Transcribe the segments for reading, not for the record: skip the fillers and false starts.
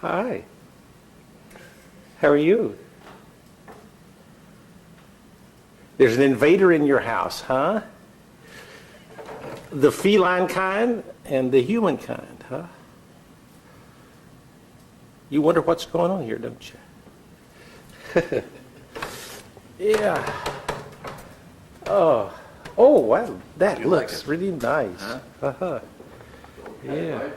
Hi. How are you? There's an invader in your house, huh? The feline kind and the human kind, huh? You wonder what's going on here, don't you? Yeah. Oh, wow, that looks really nice. Huh? Uh-huh. Yeah.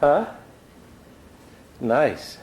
Huh? Nice.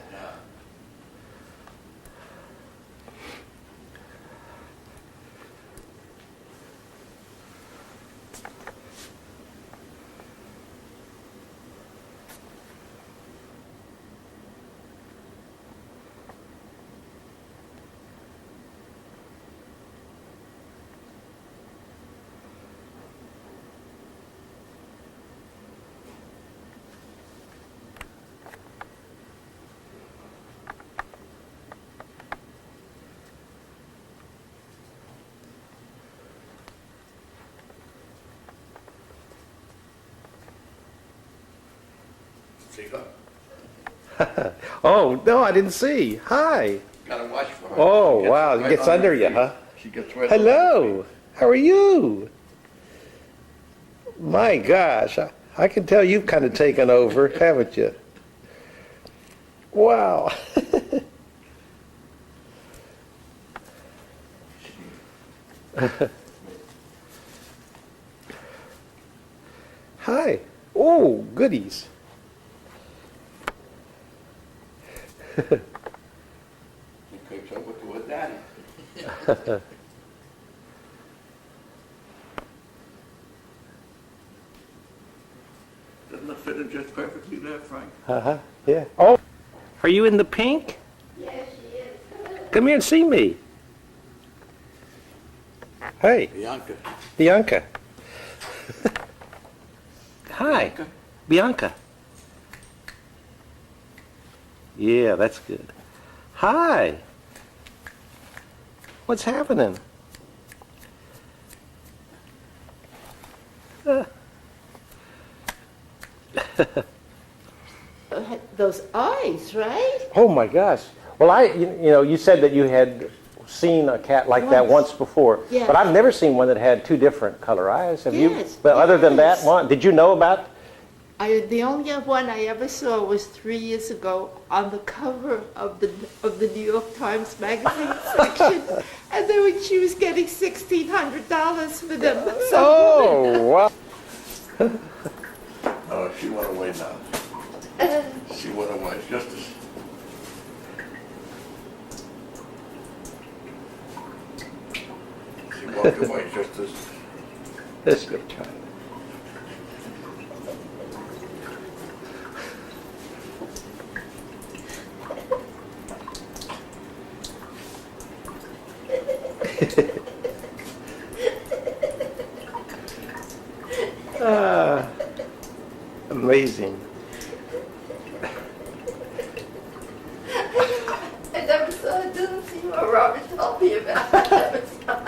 See her? Oh, no, I didn't see. Hi. Gotta watch for her. Oh, She wow, right it gets on under your you, feet. huh? She gets right Hello. How are you? My gosh, I can tell you've kind of taken over, haven't you? Wow. Hi. Oh, goodies. She creeps over to her daddy. Doesn't it fit her just perfectly there, Frank? Uh-huh, yeah. Oh, are you in the pink? Yes, she is. Come here and see me. Hey, Bianca. Bianca. Hi, Bianca. Bianca. Yeah, that's good. Hi. What's happening? Those eyes, right? Oh my gosh. Well, you said that you had seen a cat like that once before, Yes. but I've never seen one that had two different color eyes. Have you? Yes, But other than that yes. one, did you know about? The only one I ever saw was 3 years ago on the cover of the New York Times magazine section, and then she was getting $1,600 for them. Oh, wow. Oh, she went away now. She went away just as... She walked away just as... This good time. Amazing. I never saw it. Didn't see what Robert told me about. I never saw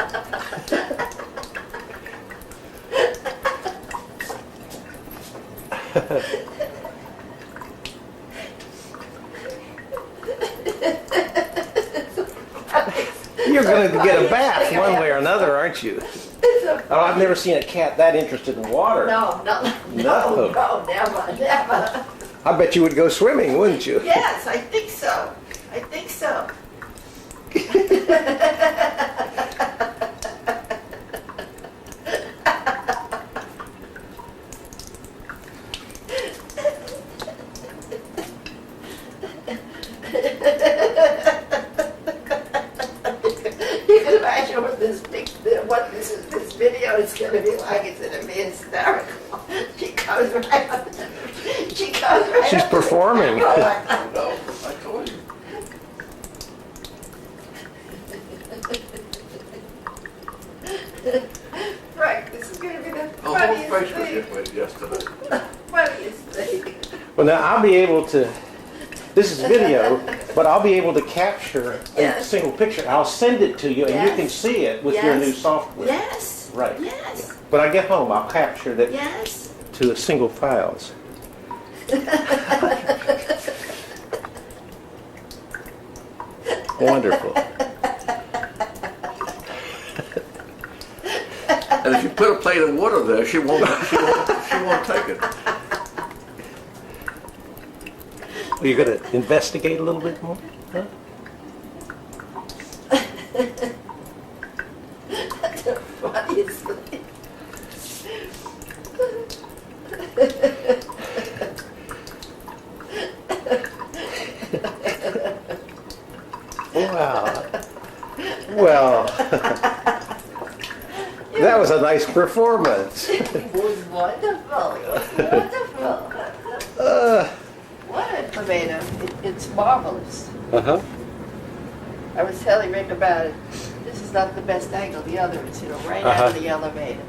You're going to get a bath one way or another, aren't you? It's a Oh, I've never seen a cat that interested in water. No, never. I bet you would go swimming, wouldn't you? Yes, I think so. I think so. You can imagine what this video is going to be like. It's going to be hysterical. She goes right up. She goes right She's up. performing. No, I told you. Frank, this is going to be the The whole funniest face was thing. hit with yesterday. Funniest thing. Well, now I'll be able to, this is video, but I'll be able to capture a Yes. single picture. I'll send it to you and you Yes. can see it with your Yes. new software. Yes. Right. Yes. When I get home, I'll capture that Yes. to a single files. Wonderful. And if you put a plate of water there, she won't take it. Are you going to investigate a little bit more? Huh? Obviously. Wow. Well, that was a nice performance. It was wonderful. It was wonderful. What a tomato. It's marvelous. Uh-huh. I was telling Rick about it. This is not the best angle. The other is, right out of the elevator.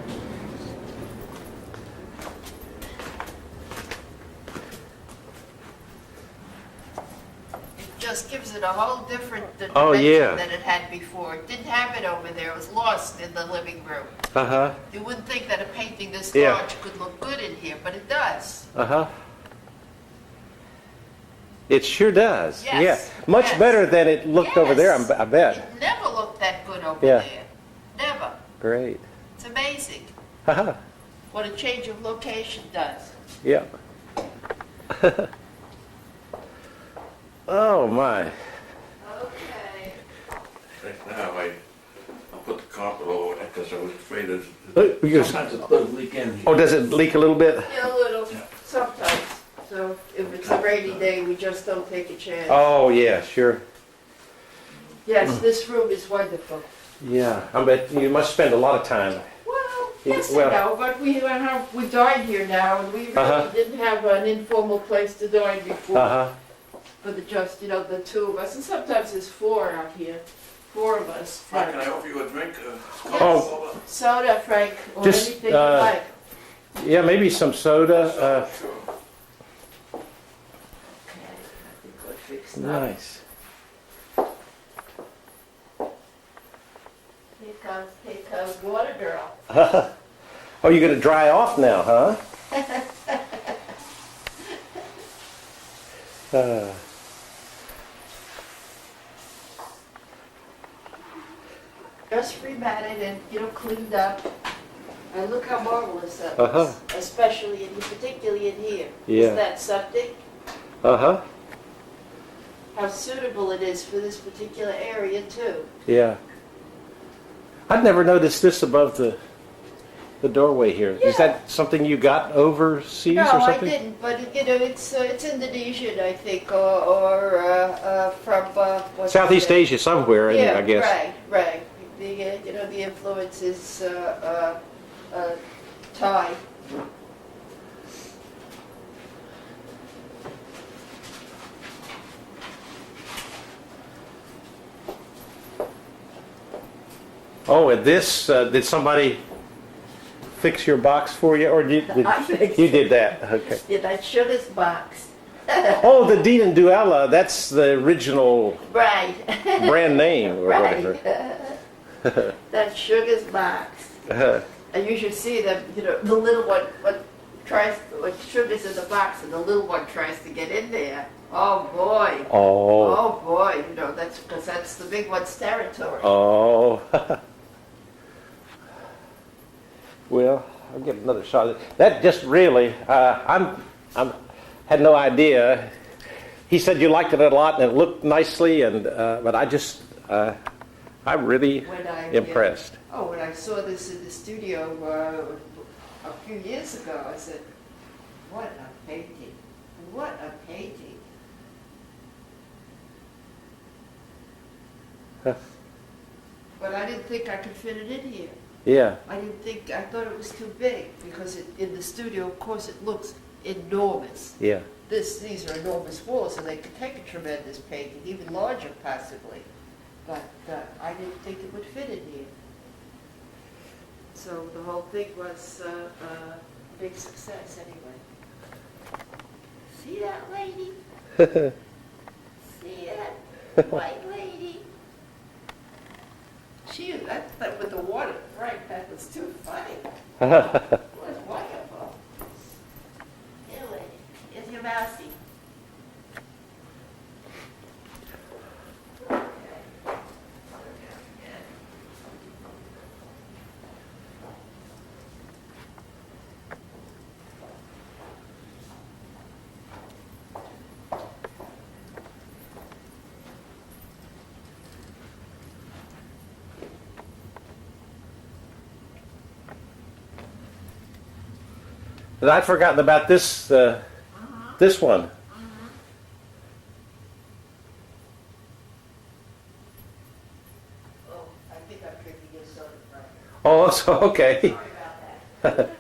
It just gives it a whole different dimension than it had before. It didn't have it over there. It was lost in the living room. Uh-huh. You wouldn't think that a painting this Yeah. large could look good in here, but it does. Uh-huh. It sure does. Yes, Yeah. Much yes. better than it looked over there, Yes. I bet. It never looked that good over Yeah. there. Never. Great. It's amazing Uh-huh. what a change of location does. Yeah. Oh, my. Okay. Now I'll put the carpet over it because I was afraid Because- sometimes it does leak in here. Oh, does it leak a little bit? Yeah, a little, sometimes. So if it's a rainy day, we just don't take a chance. Oh, yeah, sure. Yes, this room is wonderful. Yeah. I bet you must spend a lot of time. Well, Yeah, yes well- and no, but we dine here now, and we really Uh-huh. didn't have an informal place to dine before. Uh-huh. For the the two of us, and sometimes there's four out here. Four of us. Frank, can I offer you a drink? Oh. Soda, Frank, or Just, anything you like. Yeah, maybe some soda. Sure. Okay, I think we're fixed up. Nice. Here comes Water Girl. Oh, you're going to dry off now, huh? Just rematted and, cleaned up. And look how marvelous that Uh-huh. looks, especially particularly in here. Yeah. Isn't that something? Uh-huh. How suitable it is for this particular area too. Yeah. I'd never noticed this above the doorway here. Is Yeah. that something you got overseas No, or I something? didn't, but it's Indonesian, I think, or from what's Southeast it? Asia somewhere, isn't it, Yeah, I guess. right. The influence is Thai. Oh, and this, did somebody fix your box for you? Or did I fixed you it. did that? Okay. Yeah, that sugar's box. Oh, the Dean and Duella, that's the original Right. brand name or Right. whatever. That sugar's box. Uh, And you should see them, the little one, what sugar's in the box and the little one tries to get in there. Oh boy. oh. Oh boy, that's because that's the big one's territory. Oh. Well, I'll give another shot. That just really, I'm had no idea. He said you liked it a lot and it looked nicely, and but I'm really When I, impressed. When I saw this in the studio a few years ago, I said, what a painting. What a painting. But I didn't think I could fit it in here. Yeah. I thought it was too big, because in the studio, of course, it looks enormous. Yeah. These are enormous walls, and they could take a tremendous painting, even larger possibly. But I didn't think it would fit in here. So the whole thing was a big success anyway. See that lady? See that white lady? That with the water, right, that was too funny. It was wonderful. Here, lady, here's your mousey. Okay. And I'd forgotten about this, this one. Oh, I think I'm drinking your soda, Frank. Oh, so, okay. Sorry about that.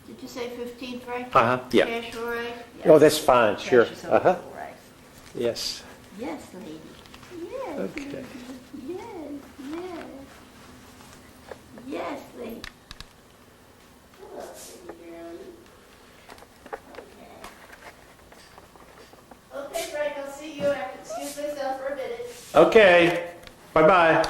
Did you say 15, Frank? Yeah. Cash all right? Oh, that's fine, sure. Cash is all right. Yes. Yes, lady. Yes. Okay. lady. Yes, yes. Yes, lady. Hello, baby girlie. Okay. Okay, Frank, I'll see you after. Excuse myself for a minute. Okay. Bye-bye.